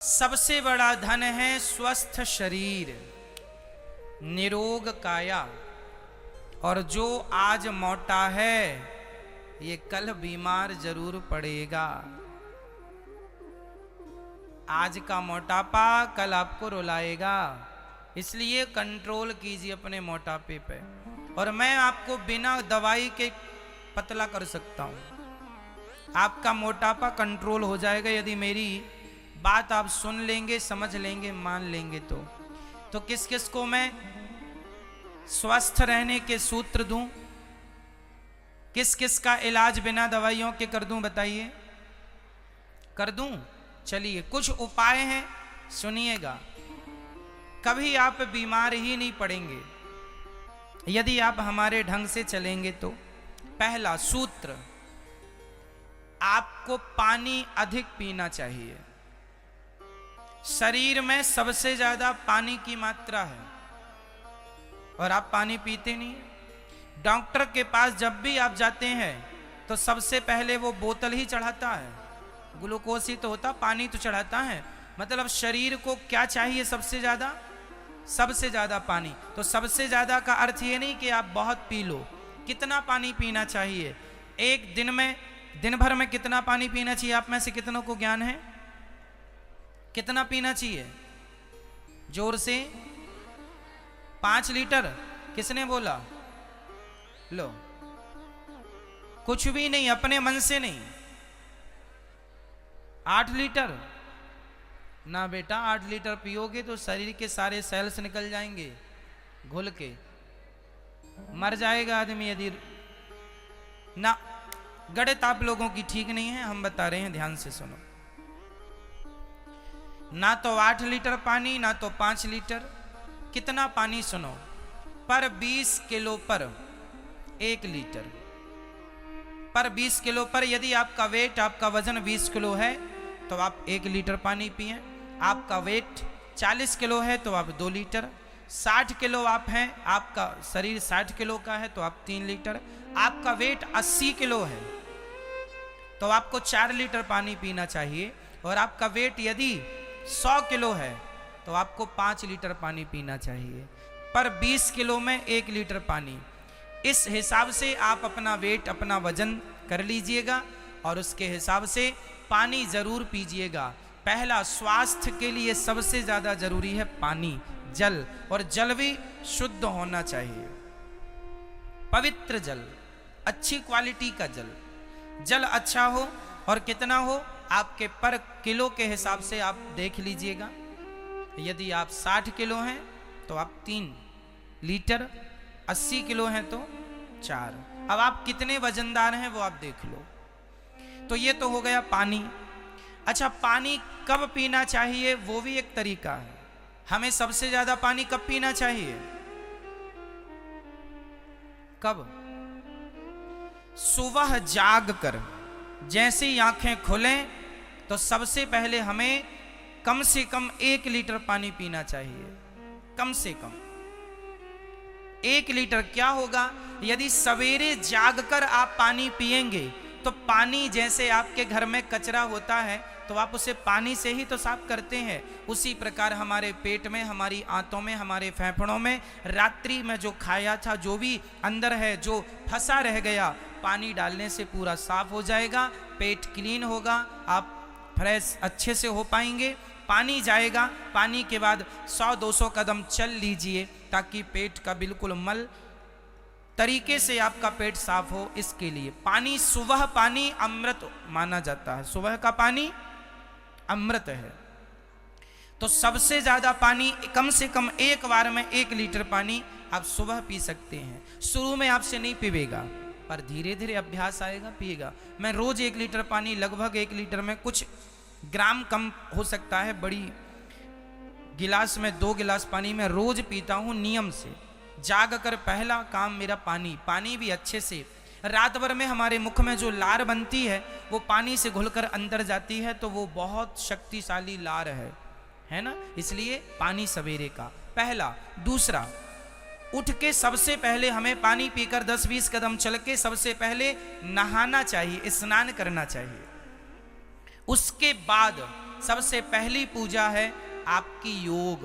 सबसे बड़ा धन है स्वस्थ शरीर, निरोग काया। और जो आज मोटा है ये कल बीमार जरूर पड़ेगा। आज का मोटापा कल आपको रुलाएगा, इसलिए कंट्रोल कीजिए अपने मोटापे पे। और मैं आपको बिना दवाई के पतला कर सकता हूं। आपका मोटापा कंट्रोल हो जाएगा यदि मेरी बात आप सुन लेंगे, समझ लेंगे, मान लेंगे। तो किस किस को मैं स्वस्थ रहने के सूत्र दूं, किस किस का इलाज बिना दवाइयों के कर दूं, बताइए। कर दूं? चलिए कुछ उपाय हैं, सुनिएगा। कभी आप बीमार ही नहीं पड़ेंगे यदि आप हमारे ढंग से चलेंगे तो। पहला सूत्र, आपको पानी अधिक पीना चाहिए। शरीर में सबसे ज्यादा पानी की मात्रा है और आप पानी पीते नहीं। डॉक्टर के पास जब भी आप जाते हैं तो सबसे पहले वो बोतल ही चढ़ाता है, ग्लूकोज ही तो होता, पानी तो चढ़ाता है। मतलब शरीर को क्या चाहिए सबसे ज्यादा? सबसे ज्यादा पानी। तो सबसे ज्यादा का अर्थ ये नहीं कि आप बहुत पी लो। कितना पानी पीना चाहिए एक दिन में? दिन भर में कितना पानी पीना चाहिए? आप में से कितनों को ज्ञान है कितना पीना चाहिए? जोर से 5 लीटर। किसने बोला? लो, कुछ भी नहीं, अपने मन से नहीं। 8 लीटर ना बेटा, 8 लीटर पियोगे तो शरीर के सारे सेल्स निकल जाएंगे घुल के, मर जाएगा आदमी यदि ना। गणित आप लोगों की ठीक नहीं है, हम बता रहे हैं, ध्यान से सुनो। ना तो 8 लीटर पानी, ना तो 5 लीटर। कितना पानी सुनो? पर 20 किलो पर 1 लीटर। पर 20 किलो पर, यदि आपका वेट, आपका वजन 20 किलो है तो आप 1 लीटर पानी पिए। आपका वेट 40 किलो है तो आप 2 लीटर। 60 किलो आप हैं, आपका शरीर 60 किलो का है तो आप 3 लीटर। आपका वेट 80 किलो है तो आपको 4 लीटर पानी पीना चाहिए। और आपका वेट यदि 100 किलो है तो आपको 5 लीटर पानी पीना चाहिए। पर 20 किलो में 1 लीटर पानी। इस हिसाब से आप अपना वेट, अपना वजन कर लीजिएगा और उसके हिसाब से पानी जरूर पीजिएगा। पहला, स्वास्थ्य के लिए सबसे ज्यादा जरूरी है पानी, जल। और जल भी शुद्ध होना चाहिए, पवित्र जल, अच्छी क्वालिटी का जल। जल अच्छा हो और कितना हो आपके पर किलो के हिसाब से आप देख लीजिएगा। यदि आप 60 किलो हैं तो आप 3 लीटर, 80 किलो हैं तो 4। अब आप कितने वजनदार हैं वो आप देख लो। तो ये तो हो गया पानी। अच्छा, पानी कब पीना चाहिए वो भी एक तरीका है। हमें सबसे ज्यादा पानी कब पीना चाहिए? कब? सुबह जाग कर जैसे ही आंखें खुलें तो सबसे पहले हमें कम से कम 1 लीटर पानी पीना चाहिए। कम से कम 1 लीटर। क्या होगा यदि सवेरे जागकर आप पानी पिएंगे तो पानी, जैसे आपके घर में कचरा होता है तो आप उसे पानी से ही तो साफ करते हैं, उसी प्रकार हमारे पेट में, हमारी आंतों में, हमारे फेफड़ों में रात्रि में जो खाया था, जो भी अंदर है, जो फंसा रह गया, पानी डालने से पूरा साफ हो जाएगा, पेट क्लीन होगा, आप फ्रेश अच्छे से हो पाएंगे। पानी जाएगा, पानी के बाद 100-200 कदम चल लीजिए ताकि पेट का बिल्कुल मल तरीके से आपका पेट साफ हो। इसके लिए पानी, सुबह पानी अमृत माना जाता है। सुबह का पानी अमृत है। तो सबसे ज्यादा पानी, कम से कम एक बार में 1 लीटर पानी आप सुबह पी सकते हैं। शुरू में आपसे नहीं पीवेगा पर धीरे धीरे अभ्यास आएगा, पिएगा। मैं रोज 1 लीटर पानी, लगभग 1 लीटर में कुछ ग्राम कम हो सकता है, बड़ी गिलास में 2 गिलास पानी मैं रोज पीता हूं नियम से। जाग कर पहला काम मेरा पानी। पानी भी अच्छे से, रात भर में हमारे मुख में जो लार बनती है वो पानी से घुलकर अंदर जाती है, तो वो बहुत शक्तिशाली लार है ना। इसलिए पानी सवेरे का पहला। दूसरा, उठ के सबसे पहले हमें पानी पीकर 10-20 कदम चल के सबसे पहले नहाना चाहिए, स्नान करना चाहिए। उसके बाद सबसे पहली पूजा है आपकी योग।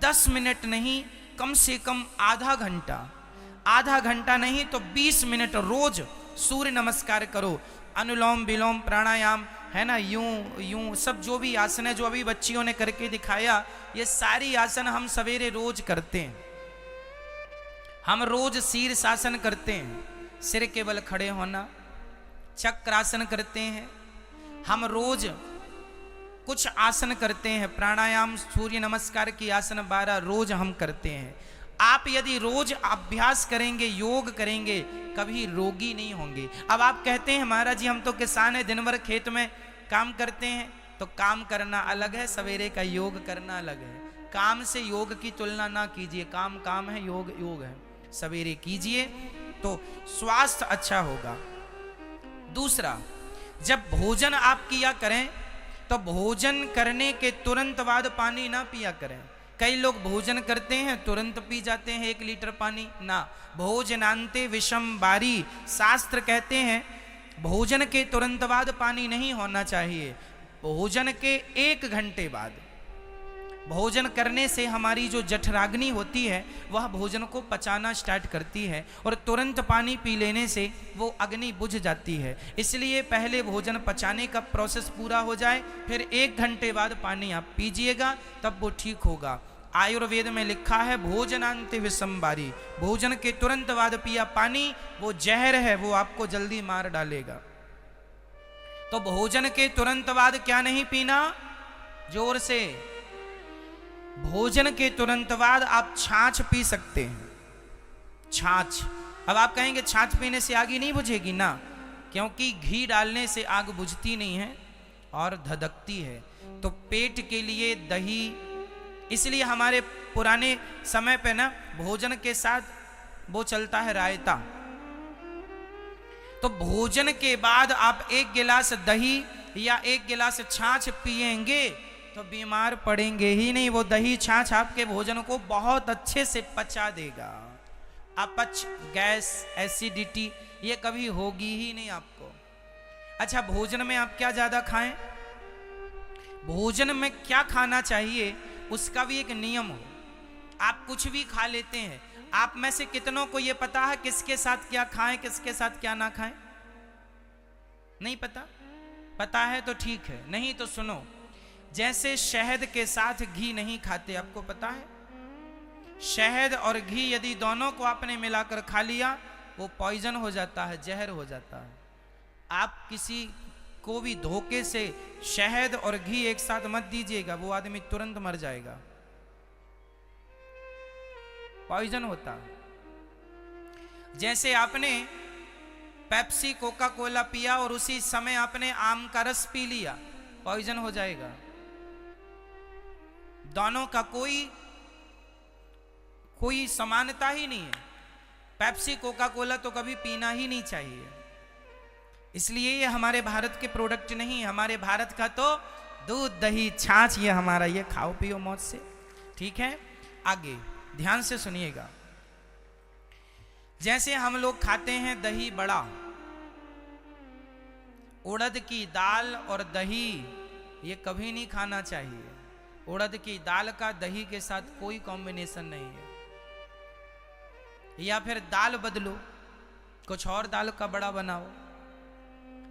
10 मिनट नहीं, कम से कम आधा घंटा नहीं तो 20 मिनट रोज सूर्य नमस्कार करो। अनुलोम विलोम प्राणायाम है ना, यूं सब जो भी आसन है, जो अभी बच्चियों ने करके दिखाया, ये सारी आसन हम सवेरे रोज करते हैं। हम रोज शीर्षासन करते हैं, सिर के बल खड़े होना, चक्रासन करते हैं। हम रोज कुछ आसन करते हैं, प्राणायाम, सूर्य नमस्कार की आसन 12 रोज हम करते हैं। आप यदि रोज अभ्यास करेंगे, योग करेंगे, कभी रोगी नहीं होंगे। अब आप कहते हैं महाराज जी हम तो किसान हैं, दिन भर खेत में काम करते हैं। तो काम करना अलग है, सवेरे का योग करना अलग है। काम से योग की तुलना ना कीजिए, काम काम है, योग योग है। सवेरे कीजिए तो स्वास्थ्य अच्छा होगा। दूसरा, जब भोजन आप किया करें तो भोजन करने के तुरंत बाद पानी ना पिया करें। कई लोग भोजन करते हैं तुरंत पी जाते हैं 1 लीटर पानी। ना, भोजनांते विषम बारी, शास्त्र कहते हैं भोजन के तुरंत बाद पानी नहीं होना चाहिए। भोजन के 1 घंटे बाद, भोजन करने से हमारी जो जठराग्नि होती है वह भोजन को पचाना स्टार्ट करती है, और तुरंत पानी पी लेने से वो अग्नि बुझ जाती है। इसलिए पहले भोजन पचाने का प्रोसेस पूरा हो जाए, फिर 1 घंटे बाद पानी आप पीजिएगा, तब वो ठीक होगा। आयुर्वेद में लिखा है भोजनांते विषमबारी, भोजन के तुरंत बाद पिया पानी वो जहर है, वो आपको जल्दी मार डालेगा। तो भोजन के तुरंत बाद क्या नहीं पीना, जोर से, भोजन के तुरंत बाद आप छाछ पी सकते हैं। छाछ, अब आप कहेंगे छाछ पीने से आग ही नहीं बुझेगी ना, क्योंकि घी डालने से आग बुझती नहीं है और धधकती है। तो पेट के लिए दही, इसलिए हमारे पुराने समय पे ना भोजन के साथ वो चलता है रायता। तो भोजन के बाद आप 1 गिलास दही या 1 गिलास छाछ पिएंगे तो बीमार पड़ेंगे ही नहीं। वो दही छाछ आपके भोजन को बहुत अच्छे से पचा देगा। अपच, गैस, एसिडिटी ये कभी होगी ही नहीं आपको। अच्छा, भोजन में आप क्या ज्यादा खाएं, भोजन में क्या खाना चाहिए उसका भी एक नियम हो। आप कुछ भी खा लेते हैं, आप में से कितनों को यह पता है किसके साथ क्या खाएं, किसके साथ क्या ना खाएं? नहीं पता? पता है तो ठीक है, नहीं तो सुनो। जैसे शहद के साथ घी नहीं खाते, आपको पता है? शहद और घी यदि दोनों को आपने मिलाकर खा लिया वो पॉइजन हो जाता है, जहर हो जाता है। आप किसी को भी धोखे से शहद और घी एक साथ मत दीजिएगा, वो आदमी तुरंत मर जाएगा, पॉइजन होता है। जैसे आपने पेप्सी, कोका कोला पिया और उसी समय आपने आम का रस पी लिया, पॉइजन हो जाएगा। दोनों का कोई समानता ही नहीं है। पेप्सी, कोका कोला तो कभी पीना ही नहीं चाहिए। इसलिए ये हमारे भारत के प्रोडक्ट नहीं, हमारे भारत का तो दूध, दही, छाछ, ये हमारा, ये खाओ पियो मौज से। ठीक है, आगे ध्यान से सुनिएगा। जैसे हम लोग खाते हैं दही बड़ा, उड़द की दाल और दही ये कभी नहीं खाना चाहिए। उड़द की दाल का दही के साथ कोई कॉम्बिनेशन नहीं है। या फिर दाल बदलो, कुछ और दाल का बड़ा बनाओ।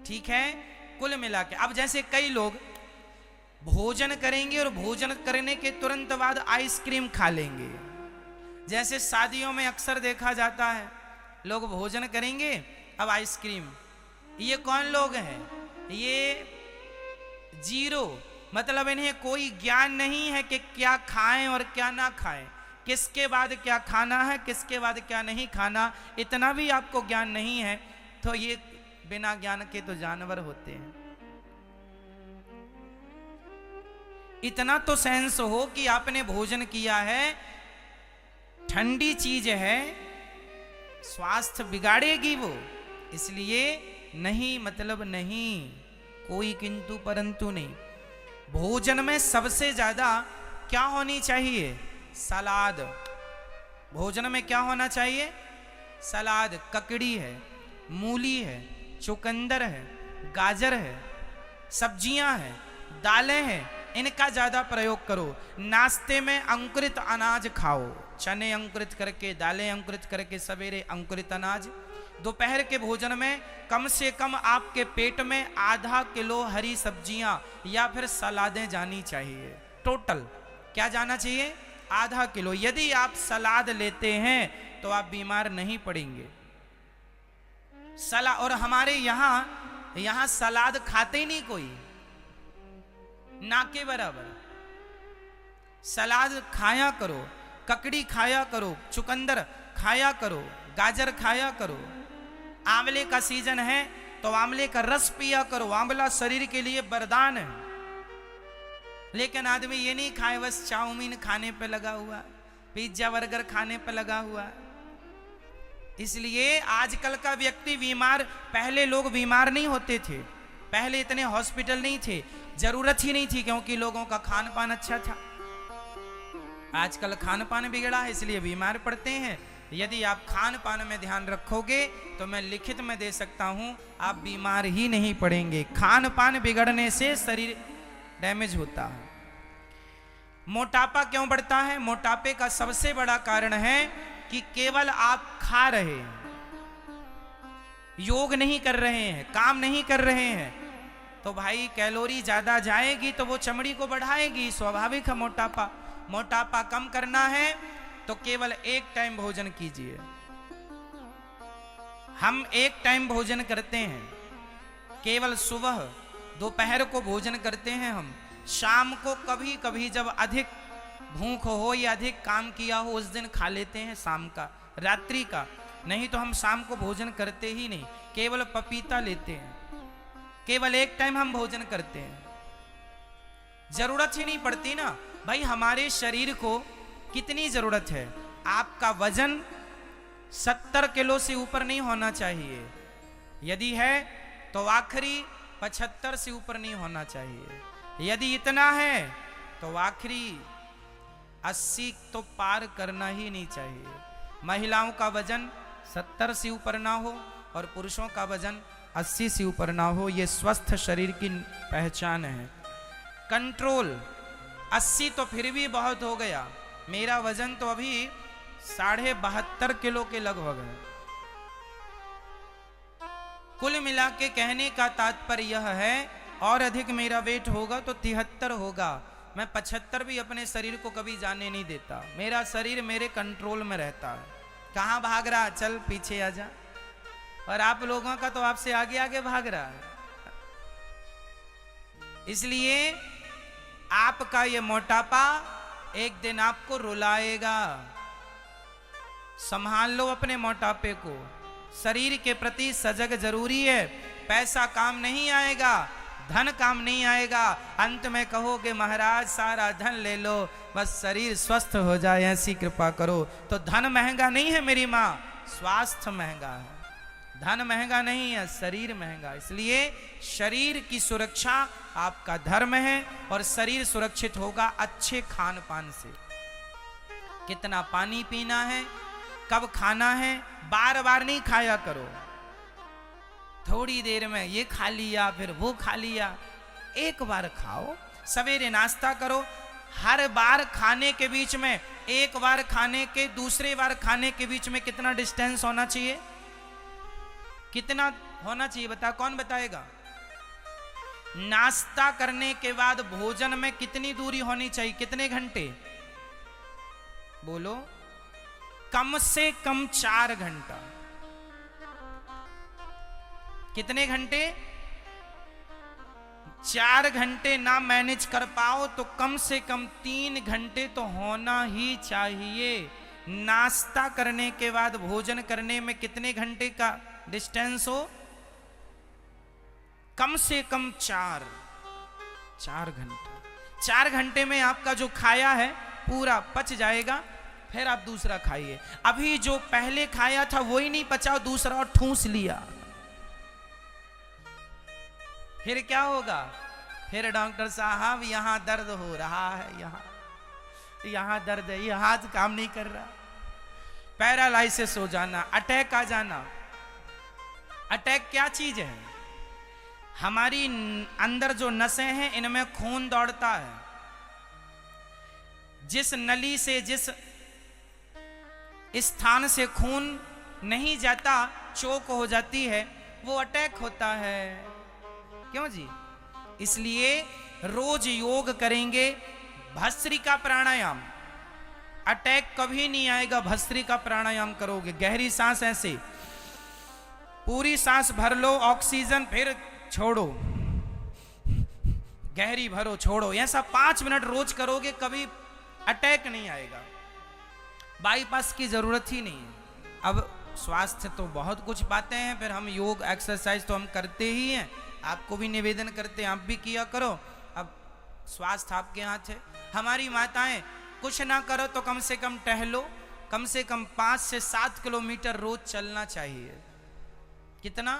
ठीक है, कुल मिला के अब जैसे कई लोग भोजन करेंगे और भोजन करने के तुरंत बाद आइसक्रीम खा लेंगे। जैसे शादियों में अक्सर देखा जाता है, लोग भोजन करेंगे अब आइसक्रीम। ये कौन लोग हैं? ये जीरो, मतलब इन्हें कोई ज्ञान नहीं है कि क्या खाएं और क्या ना खाएं, किसके बाद क्या खाना है, किसके बाद क्या नहीं खाना, इतना भी आपको ज्ञान नहीं है तो ये बिना ज्ञान के तो जानवर होते हैं। इतना तो सेंस हो कि आपने भोजन किया है, ठंडी चीज है, स्वास्थ्य बिगाड़ेगी वो, इसलिए नहीं, मतलब नहीं, कोई किंतु परंतु नहीं। भोजन में सबसे ज्यादा क्या होनी चाहिए? सलाद। भोजन में क्या होना चाहिए? सलाद। ककड़ी है, मूली है, चुकंदर है, गाजर है, सब्जियां हैं, दालें हैं, इनका ज्यादा प्रयोग करो। नाश्ते में अंकुरित अनाज खाओ, चने अंकुरित करके, दालें अंकुरित करके, सवेरे अंकुरित अनाज। दोपहर के भोजन में कम से कम आपके पेट में आधा किलो हरी सब्जियां या फिर सलादें जानी चाहिए। टोटल क्या जाना चाहिए? आधा किलो। यदि आप सलाद लेते हैं तो आप बीमार नहीं पड़ेंगे। और हमारे यहां सलाद खाते ही नहीं कोई, ना के बराबर। सलाद खाया करो, ककड़ी खाया करो, चुकंदर खाया करो, गाजर खाया करो। आंवले का सीजन है तो आंवले का रस पिया करो, आंवला शरीर के लिए वरदान है। लेकिन आदमी ये नहीं खाए, बस चाउमीन खाने पे लगा हुआ, पिज्जा बर्गर खाने पे लगा हुआ। इसलिए आजकल का व्यक्ति बीमार, पहले लोग बीमार नहीं होते थे, पहले इतने हॉस्पिटल नहीं थे, जरूरत ही नहीं थी, क्योंकि लोगों का खान पान अच्छा था। आजकल खान पान बिगड़ा है, इसलिए बीमार पड़ते हैं। यदि आप खान पान में ध्यान रखोगे तो मैं लिखित में दे सकता हूं, आप बीमार ही नहीं पड़ेंगे। खान पान बिगड़ने से शरीर डैमेज होता है। मोटापा क्यों बढ़ता है? मोटापे का सबसे बड़ा कारण है कि केवल आप खा रहे हैं, योग नहीं कर रहे हैं, काम नहीं कर रहे हैं, तो भाई कैलोरी ज्यादा जाएगी तो वो चमड़ी को बढ़ाएगी, स्वाभाविक है मोटापा। मोटापा कम करना है तो केवल एक टाइम भोजन कीजिए। हम एक टाइम भोजन करते हैं, केवल सुबह दोपहर को भोजन करते हैं। हम शाम को कभी कभी जब अधिक भूख हो या अधिक काम किया हो उस दिन खा लेते हैं, शाम का, रात्रि का। नहीं तो हम शाम को भोजन करते ही नहीं, केवल पपीता लेते हैं, केवल एक टाइम हम भोजन करते हैं। जरूरत ही नहीं पड़ती ना भाई। हमारे शरीर को कितनी जरूरत है? आपका वजन 70 किलो से ऊपर नहीं होना चाहिए, यदि है तो आखिरी 75 से ऊपर नहीं होना चाहिए। यदि इतना है तो आखिरी 80 तो पार करना ही नहीं चाहिए। महिलाओं का वजन 70 से ऊपर ना हो और पुरुषों का वजन 80 से ऊपर ना हो, ये स्वस्थ शरीर की पहचान है। कंट्रोल 80 तो फिर भी बहुत हो गया, मेरा वजन तो अभी 72.5 किलो के लगभग है। कुल मिला के कहने का तात्पर्य यह है, और अधिक मेरा वेट होगा तो 73 होगा, मैं 75 भी अपने शरीर को कभी जाने नहीं देता। मेरा शरीर मेरे कंट्रोल में रहता है। कहाँ भाग रहा? चल पीछे आ जा। और आप लोगों का तो आपसे आगे आगे भाग रहा है। इसलिए आपका ये मोटापा एक दिन आपको रुलाएगा। संभाल लो अपने मोटापे को। शरीर के प्रति सजग जरूरी है। पैसा काम नहीं आएगा, धन काम नहीं आएगा। अंत में कहोगे महाराज सारा धन ले लो, बस शरीर स्वस्थ हो जाए ऐसी कृपा करो। तो धन महंगा नहीं है मेरी माँ, स्वास्थ्य महंगा है। धन महंगा नहीं है, शरीर महंगा। इसलिए शरीर की सुरक्षा आपका धर्म है, और शरीर सुरक्षित होगा अच्छे खान पान से। कितना पानी पीना है, कब खाना है, बार बार नहीं खाया करो। थोड़ी देर में ये खा लिया फिर वो खा लिया, एक बार खाओ। सवेरे नाश्ता करो, हर बार खाने के बीच में, एक बार खाने के दूसरे बार खाने के बीच में कितना डिस्टेंस होना चाहिए? कितना होना चाहिए बता, कौन बताएगा? नाश्ता करने के बाद भोजन में कितनी दूरी होनी चाहिए? कितने घंटे? बोलो। कम से कम 4 घंटा। कितने घंटे? 4 घंटे ना मैनेज कर पाओ तो कम से कम 3 घंटे तो होना ही चाहिए। नाश्ता करने के बाद भोजन करने में कितने घंटे का डिस्टेंस हो? कम से कम 4 घंटे। 4 घंटे में आपका जो खाया है पूरा पच जाएगा, फिर आप दूसरा खाइए। अभी जो पहले खाया था वही नहीं पचा, दूसरा और ठूस लिया, फिर क्या होगा? फिर डॉक्टर साहब यहां दर्द हो रहा है, यहां दर्द है, ये हाथ काम नहीं कर रहा, पैरालाइसिस हो जाना, अटैक आ जाना। अटैक क्या चीज है? हमारी अंदर जो नसें हैं इनमें खून दौड़ता है, जिस नली से, जिस स्थान से खून नहीं जाता, चोक हो जाती है, वो अटैक होता है। क्यों जी? इसलिए रोज योग करेंगे, भस्त्रिका प्राणायाम, अटैक कभी नहीं आएगा। भस्त्रिका प्राणायाम करोगे, गहरी सांस, ऐसे पूरी सांस भर लो, ऑक्सीजन, फिर छोड़ो, गहरी भरो, छोड़ो, ऐसा 5 मिनट रोज करोगे, कभी अटैक नहीं आएगा। बाईपास की जरूरत ही नहीं है। अब स्वास्थ्य तो बहुत कुछ बातें हैं, फिर हम योग एक्सरसाइज तो हम करते ही हैं, आपको भी निवेदन करते हैं, आप भी किया करो। अब स्वास्थ्य आपके हाथ है। हमारी माताएं, कुछ ना करो तो कम से कम टहलो, कम से कम 5 से 7 किलोमीटर रोज चलना चाहिए। कितना?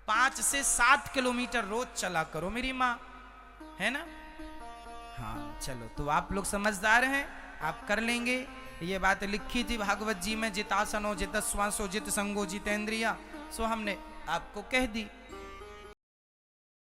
5 से 7 किलोमीटर रोज चला करो, मेरी माँ है ना। हाँ चलो, तो आप लोग समझदार हैं, आप कर लेंगे। ये बात लिखी थी भागवत जी में, जितासनो जित श्वासो जित संगो जितेंद्रिया, सो हमने आपको कह दी।